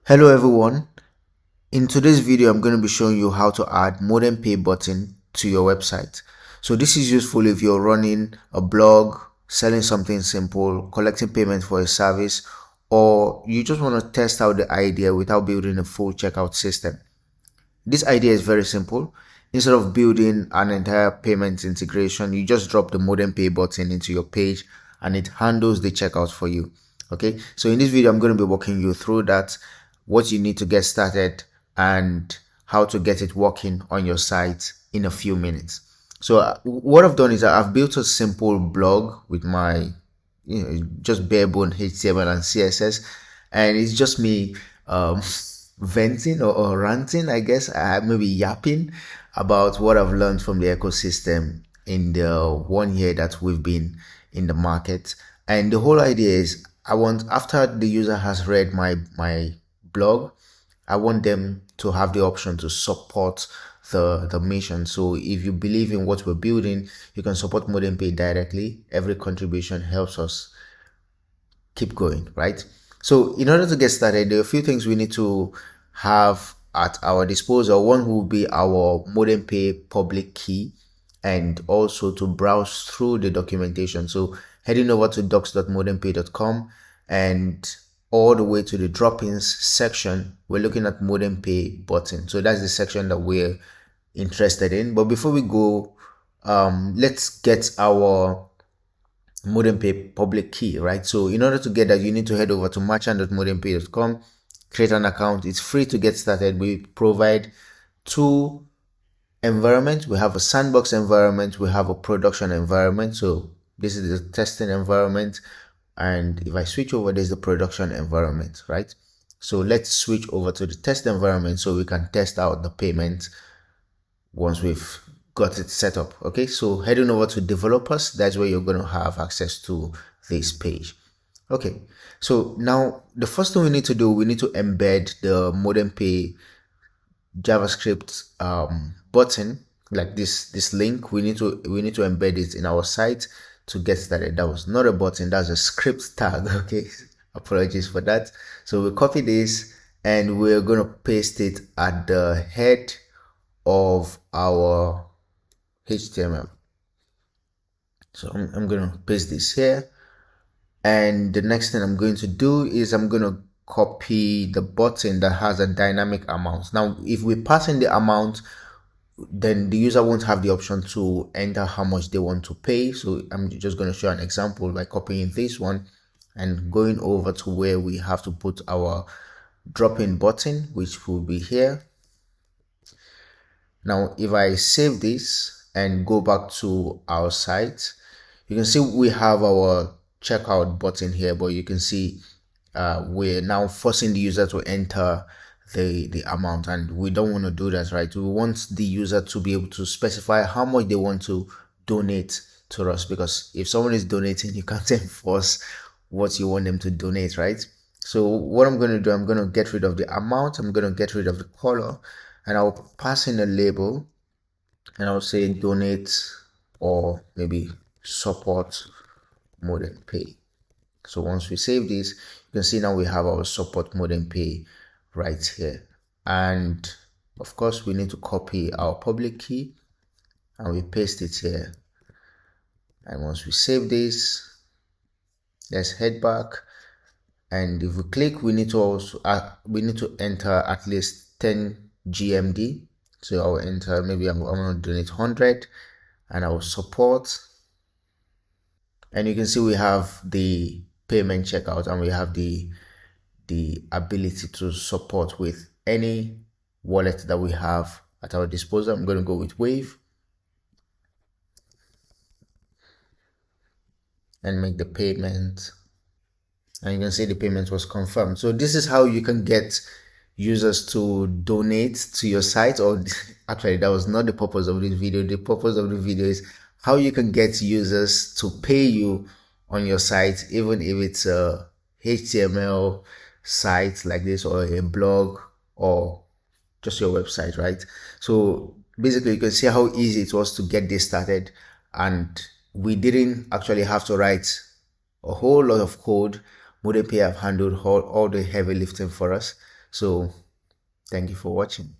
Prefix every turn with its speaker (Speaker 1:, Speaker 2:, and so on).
Speaker 1: Hello everyone. In today's video, I'm going to be showing you how to add Modem Pay button to your website. So this is useful if you're running a blog, selling something simple, collecting payment for a service, or you just want to test out the idea without building a full checkout system. This idea is very simple. Instead of building an entire payment integration, you just drop the Modem Pay button into your page and it handles the checkout for you. Okay, so in this video, I'm going to be walking you through that, what you need to get started, and how to get it working on your site in a few minutes. So what I've done is I've built a simple blog with my just bare bone HTML and CSS, and it's just me venting or ranting, I guess, maybe yapping about what I've learned from the ecosystem in the 1 year that we've been in the market. And the whole idea is I want, after the user has read my blog, I want them to have the option to support the mission. So if you believe in what we're building, you can support ModemPay directly. Every contribution helps us keep going, right? So in order to get started, there are a few things we need to have at our disposal. One will be our ModemPay public key, and also to browse through the documentation. So heading over to docs.modempay.com and all the way to the drop-ins section, we're looking at Modem Pay button. So that's the section that we're interested in. But before we go, let's get our Modem Pay public key, right? So in order to get that, you need to head over to merchant.modempay.com, create an account. It's free to get started. We provide two environments. We have a sandbox environment, we have a production environment. So this is the testing environment, and if I switch over, there's the production environment, right? So let's switch over to the test environment so we can test out the payment once we've got it set up. Okay, so heading over to developers, that's where you're going to have access to this page. Okay, so now the first thing we need to do, we need to embed the ModemPay JavaScript button, like this link. We need to embed it in our site to get started. That was not a button, that's a script tag. Okay, apologies for that. So we copy this and we're going to paste it at the head of our HTML. So I'm going to paste this here, and the next thing I'm going to do is I'm going to copy the button that has a dynamic amount. Now if we pass in the amount, then the user won't have the option to enter how much they want to pay. So I'm just going to show an example by copying this one and going over to where we have to put our drop-in button, which will be here. Now if I save this and go back to our site, you can see we have our checkout button here, but you can see we're now forcing the user to enter the amount, and we don't want to do that, right? We want the user to be able to specify how much they want to donate to us, because if someone is donating, you can't enforce what you want them to donate, right? So what I'm going to do, I'm going to get rid of the amount, I'm going to get rid of the color, and I'll pass in a label, and I'll say donate, or maybe support ModemPay. So once we save this, you can see now we have our support ModemPay right here. And of course we need to copy our public key and we paste it here. And once we save this, let's head back, and if we click, we need to also enter at least 10 GMD. So I'll enter, maybe I'm going to donate 100, and I will support, and you can see we have the payment checkout, and we have the ability to support with any wallet that we have at our disposal. I'm going to go with Wave and make the payment, and you can see the payment was confirmed. So this is how you can get users to donate to your site. Or actually, that was not the purpose of this video. The purpose of the video is how you can get users to pay you on your site, even if it's a HTML site like this, or a blog, or just your website, right? So basically you can see how easy it was to get this started, and we didn't actually have to write a whole lot of code. ModemPay have handled all the heavy lifting for us. So thank you for watching.